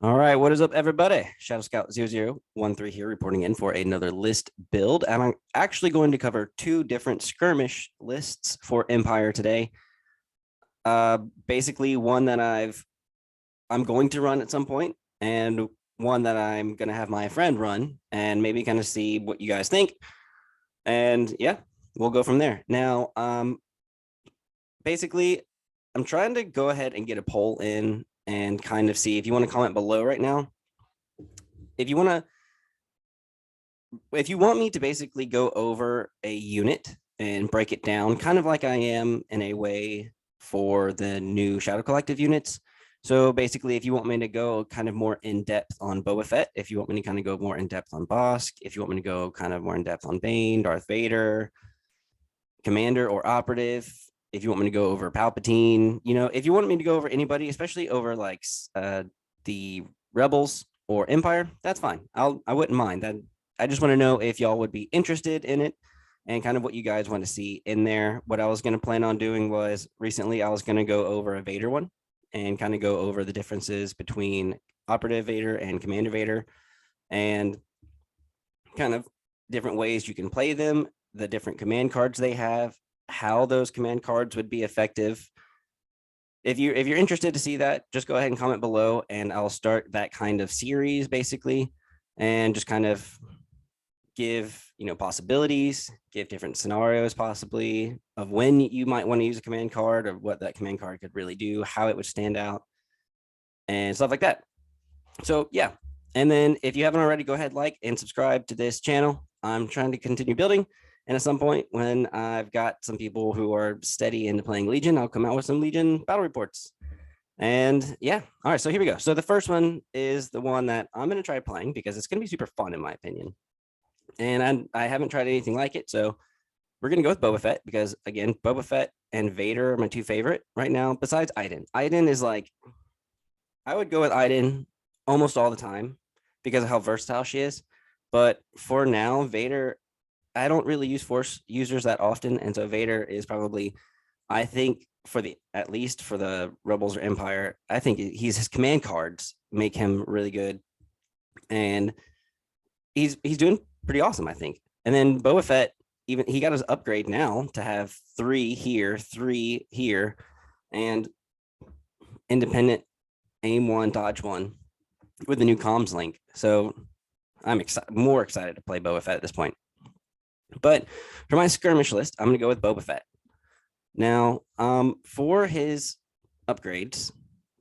All right, what is up, everybody? Shadow Scout 0013 here, reporting in for another list build. And I'm actually going to cover two different skirmish lists for Empire today. Basically, one that I'm going to run at some point, and one that I'm going to have my friend run, and maybe kind of see what you guys think. And yeah, we'll go from there. Now, basically, I'm trying to go ahead and get a poll in and kind of see if you want to comment below right now. If you want me to basically go over a unit and break it down, kind of like I am in a way for the new Shadow Collective units. So basically, if you want me to go kind of more in depth on Boba Fett, if you want me to kind of go more in depth on Bosk, if you want me to go kind of more in depth on Bane, Darth Vader, Commander, or Operative, if you want me to go over Palpatine, if you want me to go over anybody, especially over like the Rebels or Empire, that's fine. I wouldn't mind that. I just want to know if y'all would be interested in it and kind of what you guys want to see in there. What I was going to plan on doing was recently I was going to go over a Vader one and kind of go over the differences between Operative Vader and Commander Vader and kind of different ways you can play them, the different command cards they have, how those command cards would be effective. If you're interested to see that, just go ahead and comment below and I'll start that kind of series basically and just kind of give possibilities, give different scenarios possibly of when you might want to use a command card or what that command card could really do, how it would stand out and stuff like that. So yeah, and then if you haven't already, go ahead, like and subscribe to this channel. I'm trying to continue building, and at some point when I've got some people who are steady into playing Legion, I'll come out with some Legion battle reports. And yeah, all right, so here we go. So the first one is the one that I'm going to try playing because it's going to be super fun in my opinion. And I haven't tried anything like it, so we're going to go with Boba Fett because, again, Boba Fett and Vader are my two favorite right now, besides Iden. Iden is like, I would go with Iden almost all the time because of how versatile she is. But for now, Vader, I don't really use Force users that often. And so Vader is probably, I think, at least for the Rebels or Empire, I think his command cards make him really good. And he's doing pretty awesome, I think. And then Boba Fett, even he got his upgrade now to have 3 here, 3 here, and independent aim 1, dodge 1 with the new comms link. So I'm more excited to play Boba Fett at this point. But for my skirmish list, I'm going to go with Boba Fett. Now, for his upgrades,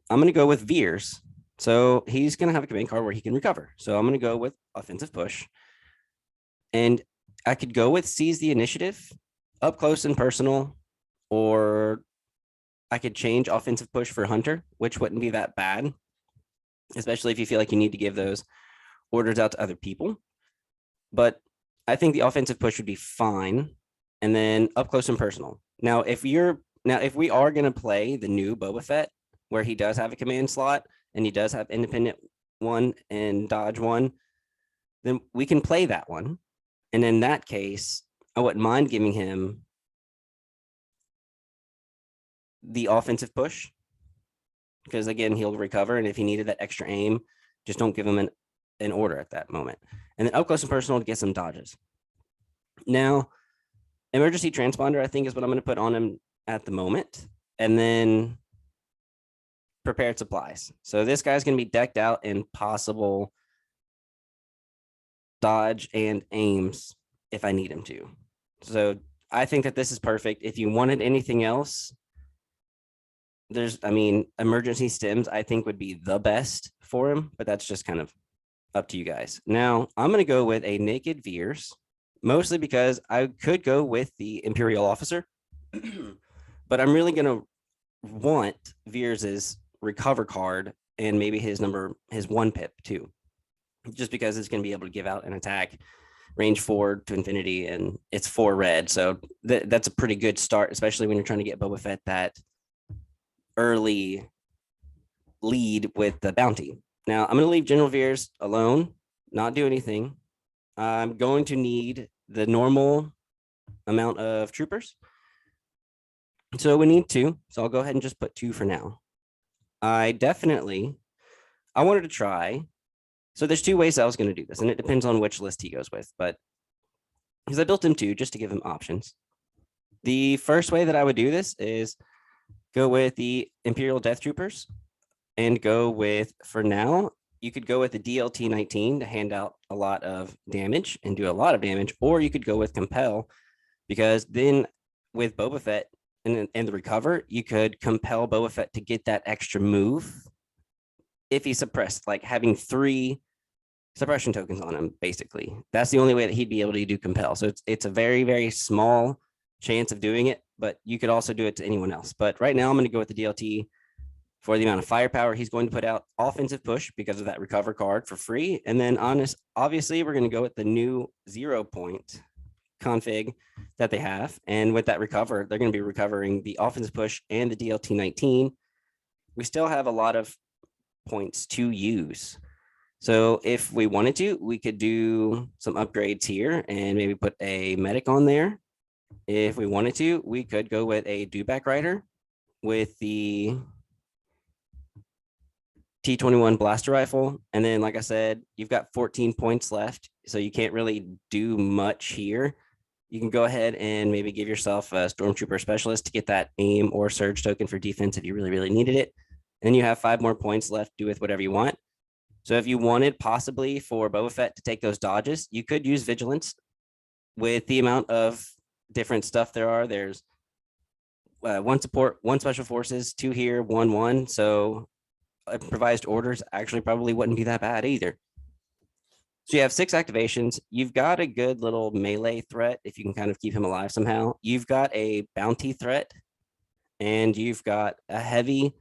I'm going to go with Veers. So he's going to have a command card where he can recover. So I'm going to go with offensive push. And I could go with seize the initiative, up close and personal, or I could change offensive push for Hunter, which wouldn't be that bad, especially if you feel like you need to give those orders out to other people. But I think the offensive push would be fine. And then up close and personal. Now, if we are going to play the new Boba Fett, where he does have a command slot and he does have independent 1 and dodge 1, then we can play that one. And in that case, I wouldn't mind giving him the offensive push because, again, he'll recover. And if he needed that extra aim, just don't give him an order at that moment. And then up close and personal to get some dodges. Now, emergency transponder, I think, is what I'm going to put on him at the moment. And then prepared supplies. So this guy's going to be decked out in possible dodge and aims if I need him to. So I think that this is perfect. If you wanted anything else, emergency stims, I think, would be the best for him, but that's just kind of up to you guys. Now, I'm going to go with a naked Veers, mostly because I could go with the Imperial officer, but I'm really going to want Veers's recover card and maybe his 1 pip too, just because it's going to be able to give out an attack range 4 to infinity, and it's 4 red. So that's a pretty good start, especially when you're trying to get Boba Fett that early lead with the bounty. Now, I'm going to leave General Veers alone, not do anything. I'm going to need the normal amount of troopers. So we need 2. So I'll go ahead and just put 2 for now. I wanted to try. So there's two ways I was going to do this, and it depends on which list he goes with. But because I built him two just to give him options. The first way that I would do this is go with the Imperial Death Troopers and go with, for now, you could go with the DLT-19 to hand out a lot of damage and do a lot of damage, or you could go with Compel, because then with Boba Fett and the Recover, you could compel Boba Fett to get that extra move if he's suppressed, like having 3 suppression tokens on him, basically. That's the only way that he'd be able to do Compel. So it's a very, very small chance of doing it, but you could also do it to anyone else. But right now I'm going to go with the DLT for the amount of firepower he's going to put out. Offensive push because of that Recover card for free. And then obviously we're going to go with the new 0 point config that they have. And with that Recover, they're going to be recovering the offensive push and the DLT-19. We still have a lot of points to use. So if we wanted to, we could do some upgrades here and maybe put a medic on there. If we wanted to, we could go with a dewback rider with the T-21 blaster rifle. And then, like I said, you've got 14 points left, so you can't really do much here. You can go ahead and maybe give yourself a Stormtrooper Specialist to get that aim or surge token for defense if you really, really needed it. And you have 5 more points left, do with whatever you want. So if you wanted possibly for Boba Fett to take those dodges, you could use Vigilance with the amount of different stuff there are. There's 1 support, 1 special forces, 2 here, 1. So improvised orders actually probably wouldn't be that bad either. So you have 6 activations. You've got a good little melee threat if you can kind of keep him alive somehow. You've got a bounty threat, and you've got a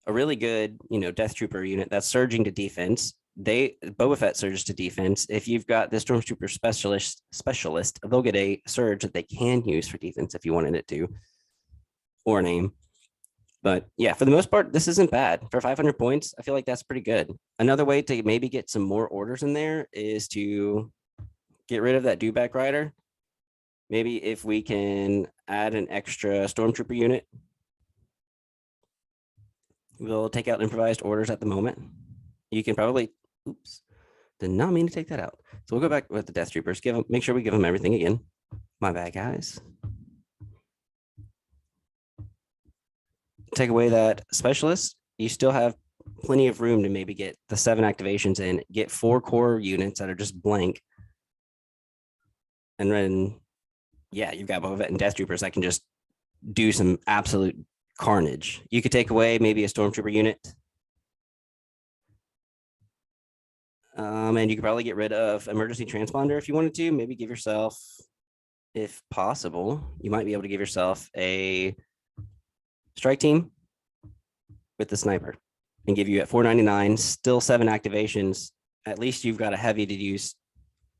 really good, Death Trooper unit that's surging to defense. Boba Fett surges to defense. If you've got the Stormtrooper specialist, they'll get a surge that they can use for defense if you wanted it to, or an aim. But yeah, for the most part, this isn't bad. For 500 points, I feel like that's pretty good. Another way to maybe get some more orders in there is to get rid of that dewback rider. Maybe if we can add an extra Stormtrooper unit, we'll take out improvised orders at the moment. You can probably, did not mean to take that out. So we'll go back with the Death Troopers. Make sure we give them everything again. My bad, guys. Take away that specialist. You still have plenty of room to maybe get the 7 activations in, get 4 core units that are just blank. And then, yeah, you've got Boba Fett and Death Troopers that can just do some absolute carnage. You could take away maybe a Stormtrooper unit. And you could probably get rid of Emergency Transponder if you wanted to. Maybe give yourself, if possible, you might be able to give yourself a strike team with the sniper and give you at 499, still 7 activations. At least you've got a heavy to use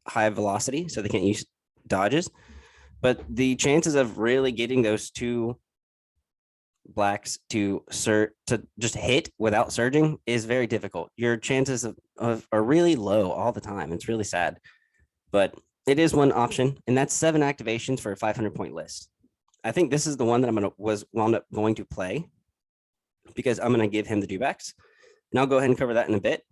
high velocity, so they can't use dodges. But the chances of really getting those 2 blacks to just hit without surging is very difficult. Your chances are really low all the time. It's really sad, but it is one option, and that's 7 activations for a 500 point list. I think this is the one that wound up going to play because I'm going to give him the dewbacks, and I'll go ahead and cover that in a bit.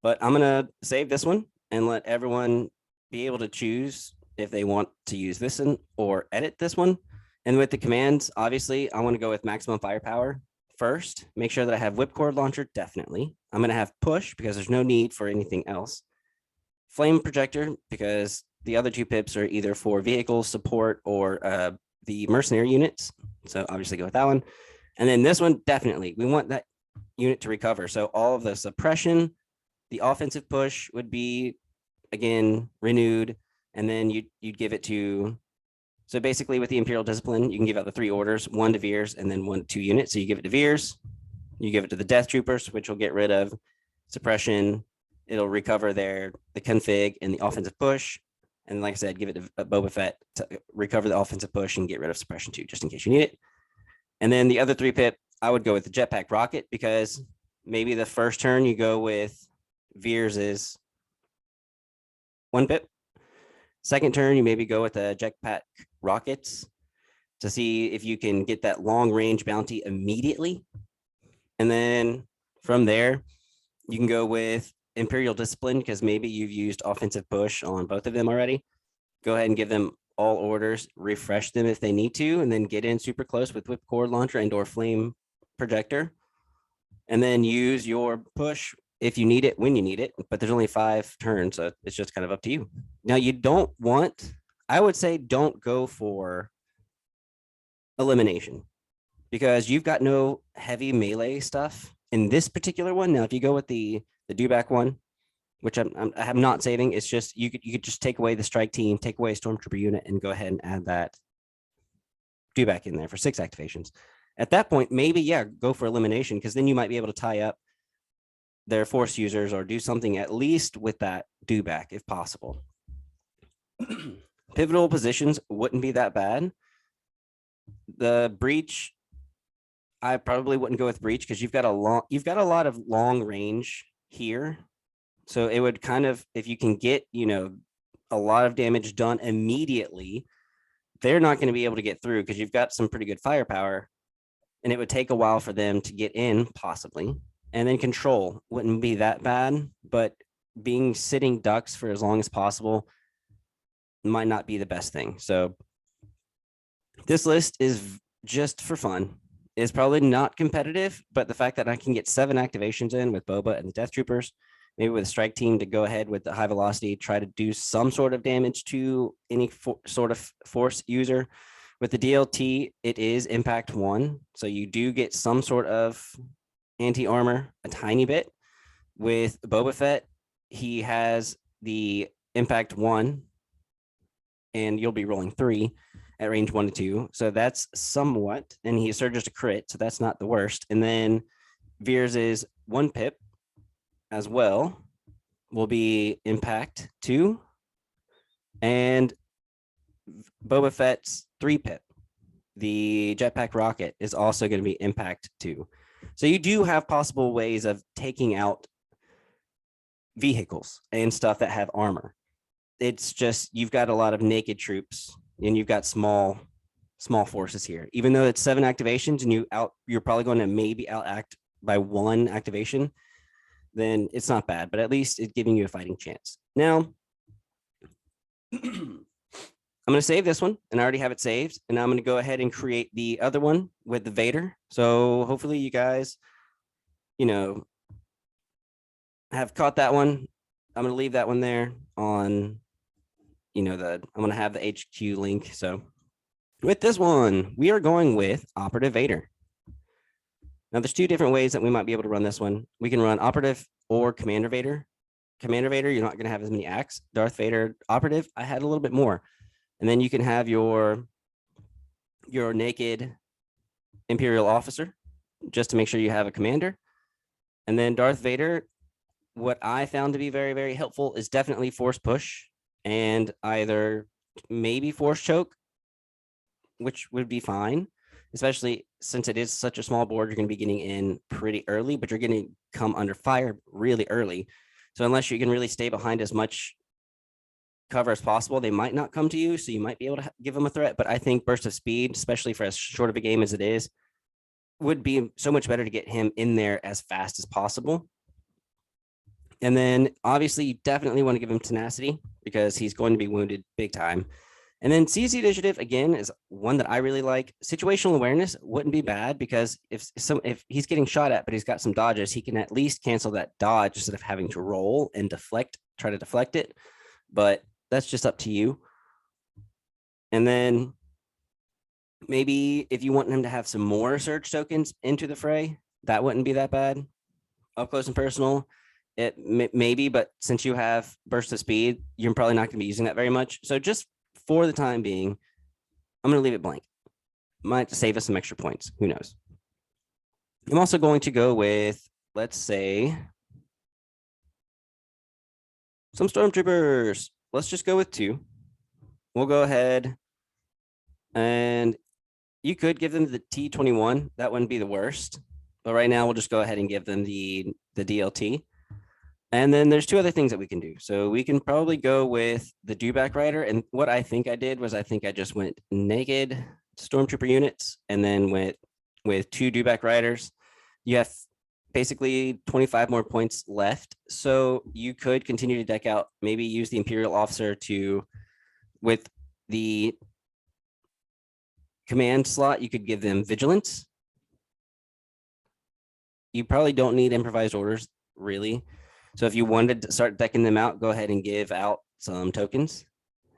But I'm going to save this one and let everyone be able to choose if they want to use this one or edit this one. And with the commands, obviously, I want to go with maximum firepower first. Make sure that I have Whipcord Launcher, definitely. I'm going to have push because there's no need for anything else. Flame projector, because the other 2 pips are either for vehicle support or the mercenary units. So obviously go with that one. And then this one, definitely, we want that unit to recover. So all of the suppression, the offensive push would be, again, renewed. And then you'd give it to, so basically with the Imperial Discipline, you can give out the 3 orders, 1 to Veers and then 1 to 2 units. So you give it to Veers, you give it to the Death Troopers, which will get rid of suppression. It'll recover the config and the offensive push. And like I said, give it to Boba Fett to recover the offensive push and get rid of suppression 2, just in case you need it. And then the other 3 pip, I would go with the jetpack rocket, because maybe the first turn you go with Veers is 1 pip. Second turn, you maybe go with the jetpack rockets to see if you can get that long range bounty immediately. And then from there, You can go with Imperial Discipline because maybe you've used offensive push on both of them already. Go ahead and give them all orders, refresh them if they need to, and then get in super close with Whipcord Launcher and or Flame Projector. And then use your push if you need it, when you need it, but there's only 5 turns, so it's just kind of up to you. Now you don't want, I would say don't go for elimination because you've got no heavy melee stuff in this particular one. Now, if you go with the dewback one, which I'm not saving, it's just you could just take away the strike team, take away a stormtrooper unit, and go ahead and add that dewback in there for 6 activations. At that point, maybe go for elimination because then you might be able to tie up their force users or do something at least with that dewback if possible. Pivotal positions wouldn't be that bad. The breach, I probably wouldn't go with breach because you've got a lot of long range here. So it would kind of, if you can get, a lot of damage done immediately, they're not going to be able to get through because you've got some pretty good firepower, and it would take a while for them to get in possibly. And then control wouldn't be that bad, but being sitting ducks for as long as possible might not be the best thing. So this list is just for fun. It's probably not competitive, but the fact that I can get 7 activations in with Boba and the Death Troopers, maybe with a strike team to go ahead with the high velocity, try to do some sort of damage to any sort of force user. With the DLT, it is impact 1. So you do get some sort of anti-armor a tiny bit. With Boba Fett, he has the impact 1, and you'll be rolling 3 at range 1 to 2. So that's somewhat, and he surges a crit, so that's not the worst. And then Veers is 1 pip as well, will be impact 2. And Boba Fett's 3 pip. The jetpack rocket is also going to be impact 2. So you do have possible ways of taking out vehicles and stuff that have armor. It's just you've got a lot of naked troops and you've got small forces here. Even though it's 7 activations and you're probably going to maybe outact by 1 activation, then it's not bad, but at least it's giving you a fighting chance. Now, I'm going to save this one, and I already have it saved, and I'm going to go ahead and create the other one with the Vader. So hopefully you guys, have caught that one. I'm going to leave that one there on, I'm going to have the HQ link. So with this one, we are going with Operative Vader. Now, there's 2 different ways that we might be able to run this one. We can run Operative or Commander Vader. Commander Vader, you're not going to have as many acts. Darth Vader, Operative, I had a little bit more. And then you can have your naked Imperial officer, just to make sure you have a commander. And then Darth Vader, what I found to be very, very helpful is definitely force push and either maybe force choke, which would be fine, especially since it is such a small board. You're going to be getting in pretty early, but you're going to come under fire really early. So unless you can really stay behind as much cover as possible, they might not come to you. So you might be able to give them a threat. But I think burst of speed, especially for as short of a game as it is, would be so much better to get him in there as fast as possible. And then obviously you definitely want to give him tenacity because he's going to be wounded big time. And then CZ initiative, again, is one that I really like. Situational awareness wouldn't be bad because if he's getting shot at, but he's got some dodges, he can at least cancel that dodge instead of having to roll and try to deflect it. But that's just up to you. And then maybe if you want him to have some more surge tokens into the fray, that wouldn't be that bad. Up close and personal, it maybe, but since you have burst of speed, you're probably not going to be using that very much. So just for the time being, I'm going to leave it blank. Might save us some extra points. Who knows? I'm also going to go with, let's say, some stormtroopers. Let's just go with 2. We'll go ahead and you could give them the T21. That wouldn't be the worst. But right now we'll just go ahead and give them the DLT. And then there's 2 other things that we can do. So we can probably go with the dewback rider. And what I think I did was I think I just went naked stormtrooper units and then went with 2 dewback riders. You have basically 25 more points left. So you could continue to deck out, maybe use the Imperial officer to, with the command slot, you could give them vigilance. You probably don't need improvised orders, really. So if you wanted to start decking them out, go ahead and give out some tokens.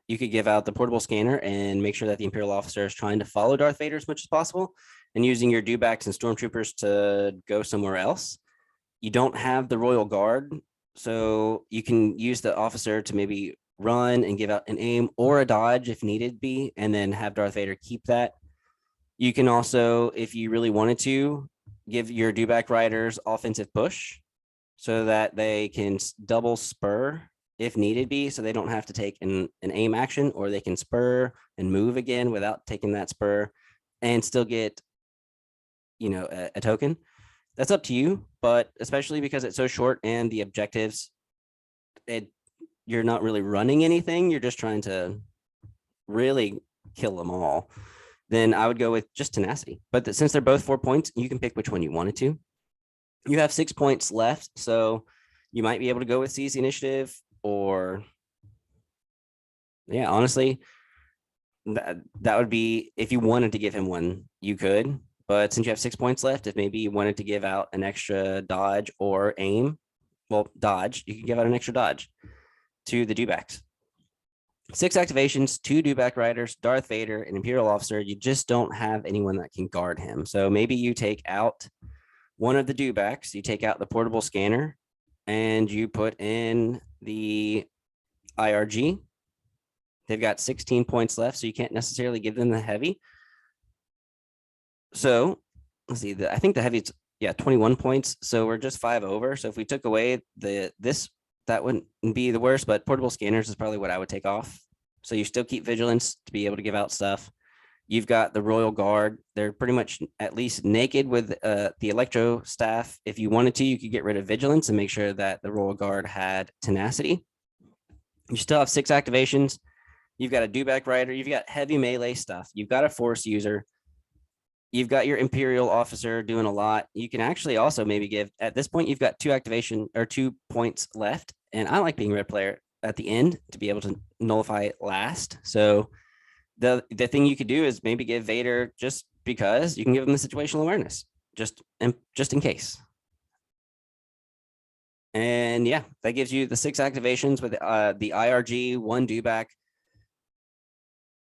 You could give out the portable scanner and make sure that the Imperial officer is trying to follow Darth Vader as much as possible, and using your dewbacks and stormtroopers to go somewhere else. You don't have the Royal Guard, so you can use the officer to maybe run and give out an aim or a dodge if needed be, and then have Darth Vader keep that. You can also, if you really wanted to, give your dewback riders offensive push so that they can double spur if needed be, so they don't have to take an aim action, or they can spur and move again without taking that spur and still get, you know, a token. That's up to you, but especially because it's so short and the objectives, you're not really running anything. You're just trying to really kill them all. Then I would go with just tenacity. But since they're both 4 points, you can pick which one you wanted to. You have 6 points left, so you might be able to go with seize the initiative, or yeah, honestly, that would be, if you wanted to give him one, you could. But since you have 6 points left, if maybe you wanted to give out an extra dodge or aim, well, dodge, you can give out an extra dodge to the dewbacks. 6 activations, 2 dewback riders, Darth Vader, an Imperial officer. You just don't have anyone that can guard him. So maybe you take out one of the dewbacks, you take out the portable scanner, and you put in the IRG. They've got 16 points left, so you can't necessarily give them the heavy. So let's see, I think the heavy's, yeah, 21 points. So we're just 5 over. So if we took away this, that wouldn't be the worst, but portable scanners is probably what I would take off. So you still keep vigilance to be able to give out stuff. You've got the Royal Guard. They're pretty much at least naked with the Electro staff. If you wanted to, you could get rid of vigilance and make sure that the Royal Guard had tenacity. You still have 6 activations. You've got a dewback rider. You've got heavy melee stuff. You've got a force user. You've got your Imperial officer doing a lot. You can actually also maybe give, at this point, you've got 2 activation or 2 points left. And I like being red player at the end to be able to nullify it last. So the thing you could do is maybe give Vader, just because you can give him the situational awareness, just in case. And yeah, that gives you the 6 activations with the IRG, 1 dewback.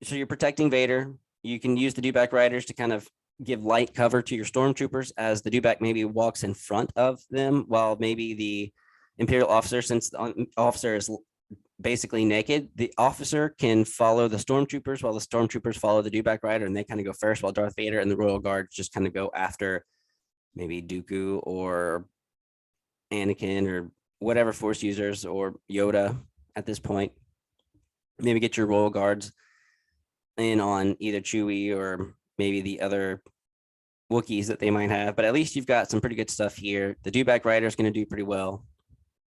So you're protecting Vader. You can use the dewback riders to kind of give light cover to your stormtroopers as the dewback maybe walks in front of them, while maybe the Imperial officer, since the officer is basically naked, the officer can follow the stormtroopers while the stormtroopers follow the dewback rider, and they kind of go first, while Darth Vader and the Royal Guard just kind of go after maybe Dooku or Anakin or whatever force users, or Yoda at this point. Maybe get your Royal Guards in on either Chewie or maybe the other Wookiees that they might have, but at least you've got some pretty good stuff here. The dewback rider is going to do pretty well.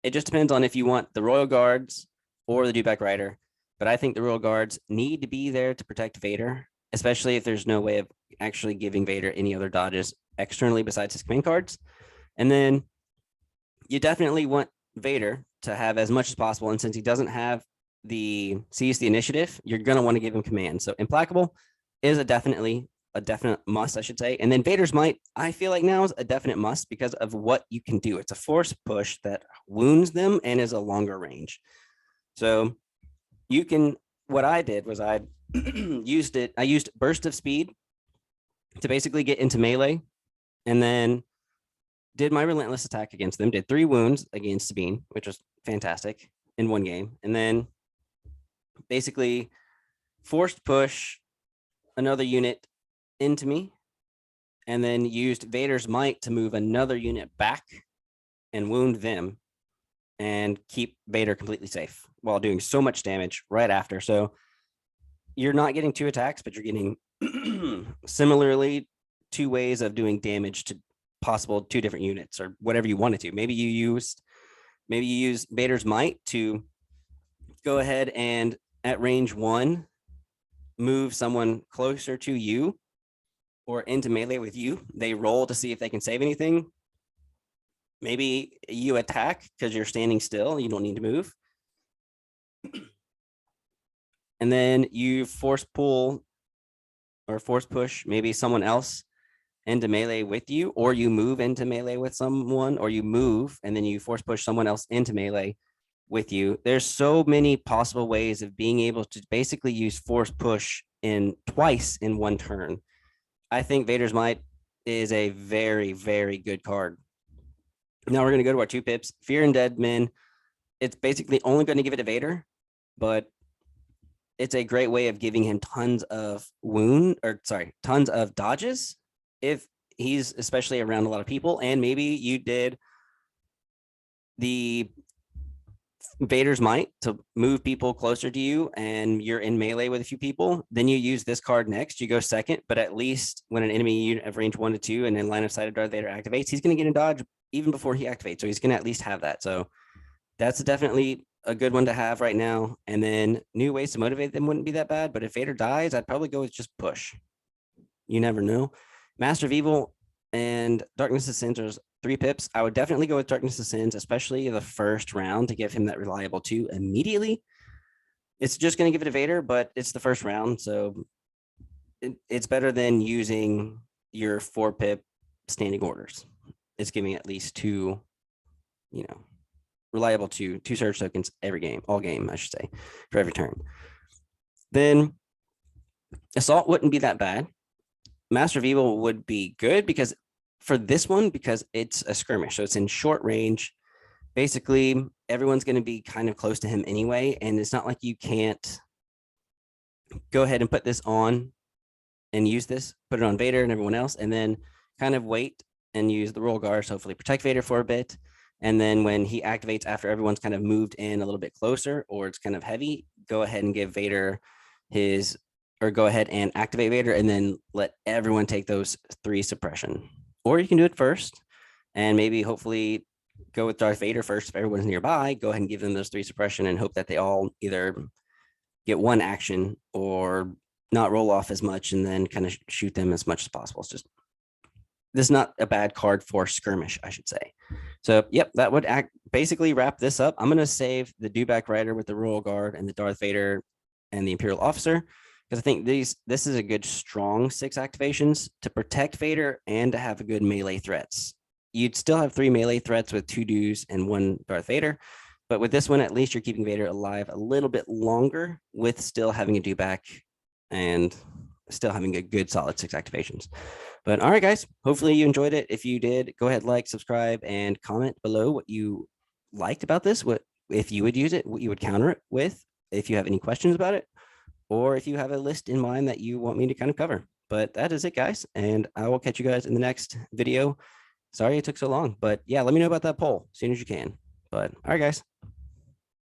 It just depends on if you want the Royal Guards or the dewback rider, but I think the Royal Guards need to be there to protect Vader, especially if there's no way of actually giving Vader any other dodges externally besides his command cards. And then you definitely want Vader to have as much as possible, and since he doesn't have the seize the initiative, you're going to want to give him command. So implacable is a definite must, I should say. And then Vader's might, I feel like now, is a definite must because of what you can do. It's a force push that wounds them and is a longer range. So you can, what I did was I used burst of speed to basically get into melee, and then did my relentless attack against them, did 3 wounds against Sabine, which was fantastic in one game. And then basically forced push another unit into me, and then used Vader's might to move another unit back and wound them and keep Vader completely safe while doing so much damage right after. So you're not getting 2 attacks, but you're getting similarly 2 ways of doing damage to possible 2 different units, or whatever you wanted to. Maybe you use Vader's might to go ahead and at range 1 move someone closer to you or into melee with you. They roll to see if they can save anything. maybe you attack because you're standing still. You don't need to move. And then you force pull or force push maybe someone else into melee with you, or you move into melee with someone, or you move and then you force push someone else into melee with you. There's so many possible ways of being able to basically use force push in twice in one turn. I think Vader's Might is a very, very good card. Now we're going to go to our 2 pips. Fear and Dead Men. It's basically only going to give it to Vader, but it's a great way of giving him tons of tons of dodges if he's especially around a lot of people. And maybe you did the Vader's Might to move people closer to you and you're in melee with a few people, then you use this card next. You go second, but at least when an enemy unit of range 1 to 2 and in line of sight of Darth Vader activates, he's going to get a dodge even before he activates. So he's going to at least have that. So that's definitely a good one to have right now. And then new ways to motivate them wouldn't be that bad. But if Vader dies, I'd probably go with just push. You never know. Master of Evil and Darkness Ascends are 3 pips. I would definitely go with Darkness Ascends, especially the first round to give him that reliable 2 immediately. It's just going to give it to Vader, but it's the first round. So it's better than using your 4 pip standing orders. It's giving at least 2, reliable 2 surge tokens every game, all game, I should say, for every turn. Then Assault wouldn't be that bad. Master of Evil would be good because for this one, because it's a skirmish, so it's in short range. Basically, everyone's going to be kind of close to him anyway, and it's not like you can't go ahead and put this on and use this, put it on Vader and everyone else, and then kind of wait and use the roll guards, hopefully protect Vader for a bit. And then when he activates after everyone's kind of moved in a little bit closer or it's kind of heavy, go ahead and give Vader go ahead and activate Vader and then let everyone take those 3 suppression. Or you can do it first and maybe hopefully go with Darth Vader first if everyone's nearby, go ahead and give them those 3 suppression and hope that they all either get 1 action or not roll off as much and then kind of shoot them as much as possible. It's just, this is not a bad card for skirmish, I should say. So, yep, that would basically wrap this up. I'm going to save the Dewback Rider with the Royal Guard and the Darth Vader and the Imperial Officer because I think this is a good strong 6 activations to protect Vader and to have a good melee threats. You'd still have 3 melee threats with 2 Dews and 1 Darth Vader, but with this one, at least you're keeping Vader alive a little bit longer with still having a Dewback and still having a good solid 6 activations. But all right, guys, hopefully you enjoyed it. If you did, go ahead, like, subscribe, and comment below what you liked about this, what if you would use it, what you would counter it with, if you have any questions about it, or if you have a list in mind that you want me to kind of cover. But that is it, guys, and I will catch you guys in the next video. Sorry it took so long, but yeah, let me know about that poll as soon as you can. But all right, guys.